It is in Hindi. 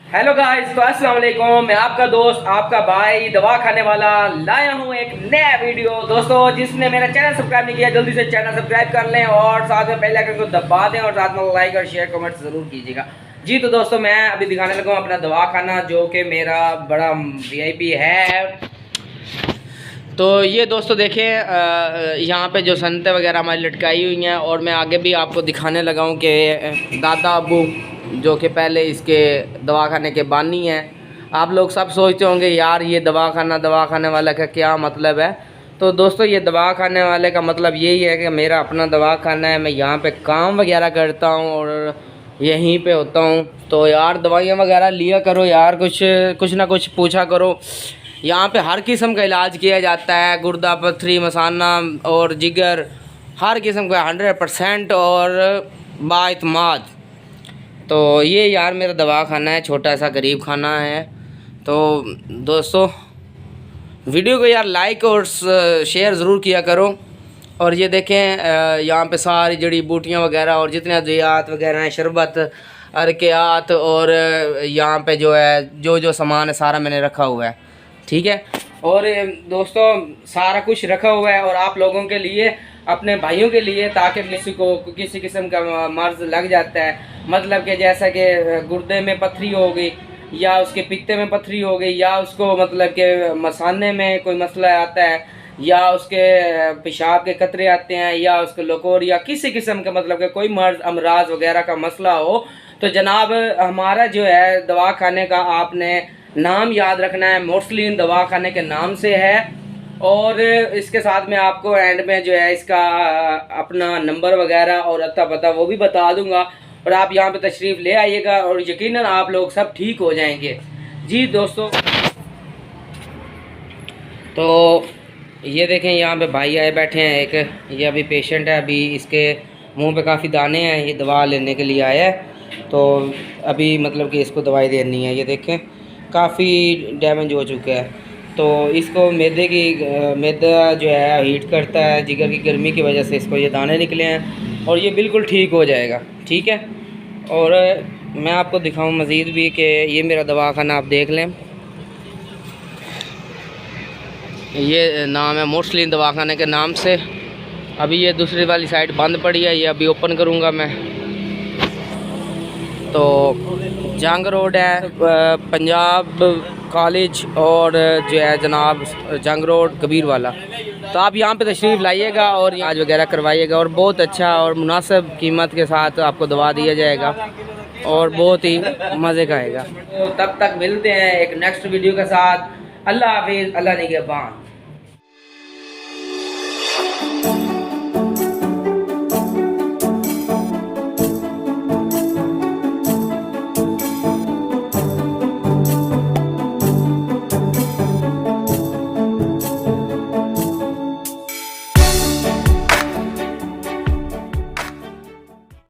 हेलो गाइस, तो अस्सलाम वालेकुम। मैं आपका दोस्त, आपका भाई, दवा खाने वाला लाया हूँ एक नया वीडियो। दोस्तों, जिसने मेरा चैनल सब्सक्राइब नहीं किया जल्दी से चैनल सब्सक्राइब कर लें और साथ में बेल आइकन को दबा दें और साथ में लाइक और शेयर कमेंट ज़रूर कीजिएगा। जी तो दोस्तों, मैं अभी दिखाने लगा हूँ अपना दवा खाना, जो कि मेरा बड़ा वीआईपी है। तो ये दोस्तों देखें, यहाँ पे जो सनतें वगैरह हमारी लटकाई हुई हैं और मैं आगे भी आपको दिखाने लगा हूँ कि दादा अबू जो कि पहले इसके दवाखाने के बानी हैं। आप लोग सब सोचते होंगे यार ये दवाखाने वाला का क्या मतलब है। तो दोस्तों, ये दवाखाने वाले का मतलब यही है कि मेरा अपना दवाखाना है, मैं यहाँ पे काम वगैरह करता हूँ और यहीं पे होता हूँ। तो यार दवाइयाँ वगैरह लिया करो यार, कुछ ना कुछ पूछा करो। यहाँ पे हर किस्म का इलाज किया जाता है, गुर्दा, पथरी, मसाना और जिगर, हर किस्म का 100% और बाइतमाद। तो ये यार मेरा दवाखाना है, छोटा सा गरीब खाना है। तो दोस्तों, वीडियो को यार लाइक और शेयर ज़रूर किया करो। और ये देखें, यहाँ पे सारी जड़ी बूटियाँ वगैरह और जितने अद्वियात वगैरह हैं, शरबत, अरकियात और यहाँ पे जो है जो सामान है सारा मैंने रखा हुआ है, ठीक है। और दोस्तों, सारा कुछ रखा हुआ है और आप लोगों के लिए, अपने भाइयों के लिए, ताकि किसी को किसी किस्म का मर्ज़ लग जाता है, मतलब कि जैसा कि गुर्दे में पथरी हो गई या उसके पित्ते में पथरी हो गई या उसको मतलब कि मसाने में कोई मसला आता है या उसके पेशाब के कतरे आते हैं या उसके लकोर या किसी किस्म का मतलब कि कोई मर्ज़ अमराज वगैरह का मसला हो, तो जनाब हमारा जो है दवाखाने का आपने नाम याद रखना है, मोस्टली दवाखाने के नाम से है। और इसके साथ में आपको एंड में जो है इसका अपना नंबर वगैरह और अता पता वो भी बता दूंगा और आप यहाँ पे तशरीफ़ ले आइएगा और यकीनन आप लोग सब ठीक हो जाएंगे। जी दोस्तों, तो ये देखें यहाँ पे भाई आए बैठे हैं, एक ये अभी पेशेंट है, अभी इसके मुंह पे काफ़ी दाने हैं, ये दवा लेने के लिए आया है। तो अभी मतलब कि इसको दवाई देनी है। ये देखें काफ़ी डैमेज हो चुका है। तो इसको मैदा जो है हीट करता है, जिगर की गर्मी की वजह से इसको ये दाने निकले हैं और ये बिल्कुल ठीक हो जाएगा, ठीक है। और मैं आपको दिखाऊं मज़ीद भी कि ये मेरा दवाखाना आप देख लें। ये नाम है मोस्टली दवाखाने के नाम से। अभी ये दूसरी वाली साइड बंद पड़ी है, ये अभी ओपन करूँगा मैं। तो जंग रोड है, पंजाब कॉलेज और जो है जनाब जंग रोड कबीर वाला। तो आप यहाँ पे तशरीफ़ लाइएगा और इलाज वगैरह करवाइएगा और बहुत अच्छा और मुनासिब कीमत के साथ आपको दवा दिया जाएगा और बहुत ही मज़े का आएगा। तो तब तक मिलते हैं एक नेक्स्ट वीडियो के साथ। अल्लाह हाफिज़, अल्लाह निगहबान।